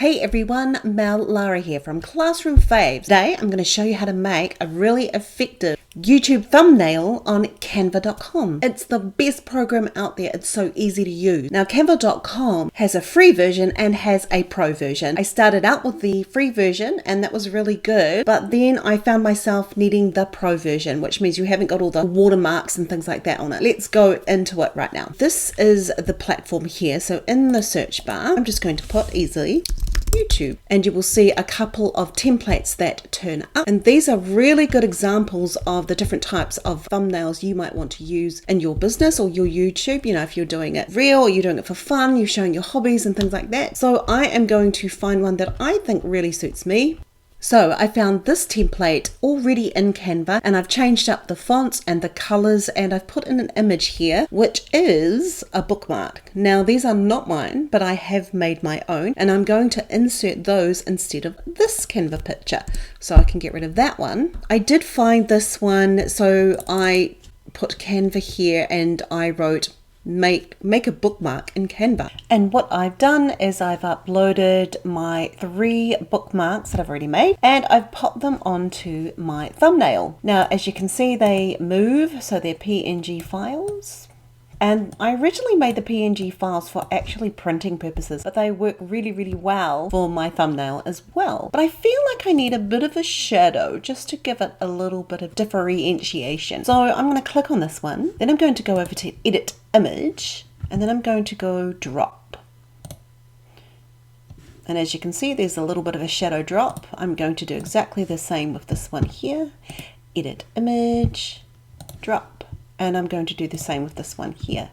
Hey everyone, Mel Lara here from Classroom Faves. Today I'm going to show you how to make a really effective YouTube thumbnail on Canva.com. It's the best program out there. It's so easy to use. Now Canva.com has a free version and has a pro version. I started out with the free version and that was really good, but then I found myself needing the pro version, which means you haven't got all the watermarks and things like that on it. Let's go into it right now. This is the platform here. So in the search bar, I'm just going to put easily YouTube, and you will see a couple of templates that turn up, and these are really good examples of the different types of thumbnails you might want to use in your business or your YouTube. You know, if you're doing it real or you're doing it for fun, you're showing your hobbies and things like that. So I am going to find one that I think really suits me. So I found this template already in Canva, and I've changed up the fonts and the colors, and I've put in an image here, which is a bookmark. Now these are not mine, but I have made my own, and I'm going to insert those instead of this Canva picture. So I can get rid of that one. I did find this one, so I put Canva here and I wrote make a bookmark in Canva. And what I've done is I've uploaded my 3 bookmarks that I've already made, and I've popped them onto my thumbnail. Now as you can see, they move, so they're PNG files. And I originally made the PNG files for actually printing purposes, but they work really well for my thumbnail as well. But I feel like I need a bit of a shadow just to give it a little bit of differentiation. So I'm going to click on this one, then I'm going to go over to edit image, and then I'm going to go drop. And as you can see, there's a little bit of a shadow drop. I'm going to do exactly the same with this one here. Edit image, drop. And I'm going to do the same with this one here.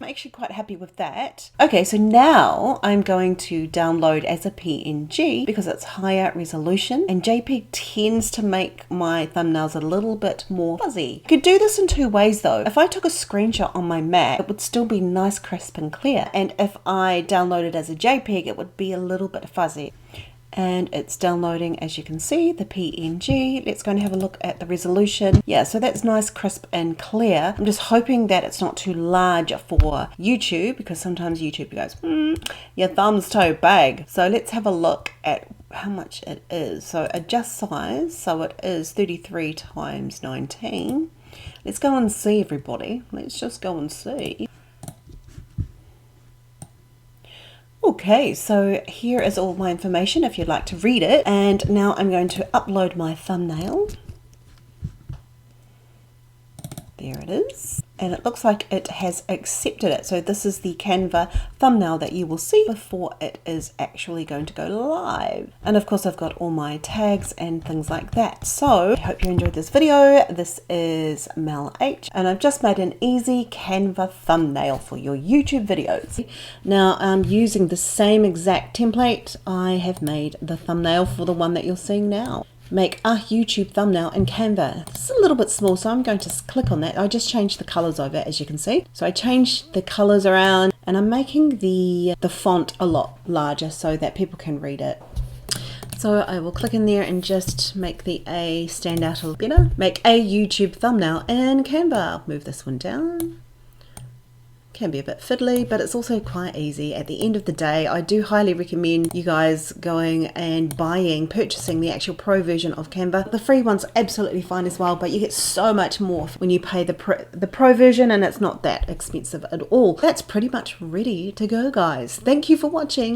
I'm actually quite happy with that. Okay, so now I'm going to download as a PNG because it's higher resolution, and JPEG tends to make my thumbnails a little bit more fuzzy. You could do this in 2 ways though. If I took a screenshot on my Mac, it would still be nice, crisp and clear. And if I download it as a JPEG, it would be a little bit fuzzy. And it's downloading, as you can see, the PNG. Let's go and have a look at the resolution. Yeah, so that's nice, crisp and clear. I'm just hoping that it's not too large for YouTube, because sometimes YouTube goes, your thumb's too big. So let's have a look at how much it is. So adjust size, so it is 33 times 19. Let's go and see, everybody. Let's just go and see. Okay, so here is all my information if you'd like to read it. And now I'm going to upload my thumbnail. There it is. And it looks like it has accepted it. So this is the Canva thumbnail that you will see before it is actually going to go live. And of course I've got all my tags and things like that. So I hope you enjoyed this video. This is Mel H, and I've just made an easy Canva thumbnail for your YouTube videos. Now I'm using the same exact template. I have made the thumbnail for the one that you're seeing now. Make a YouTube thumbnail in Canva. It's a little bit small, so I'm going to click on that. I just changed the colors over, as you can see. So I changed the colors around, and I'm making the font a lot larger so that people can read it. So I will click in there and just make the A stand out a little better. Make a YouTube thumbnail in Canva. I'll move this one down. Can be a bit fiddly, but it's also quite easy. At the end of the day, I do highly recommend you guys going and purchasing the actual pro version of Canva. The free one's absolutely fine as well, but you get so much more when you pay the pro version, and it's not that expensive at all. That's pretty much ready to go, guys. Thank you for watching.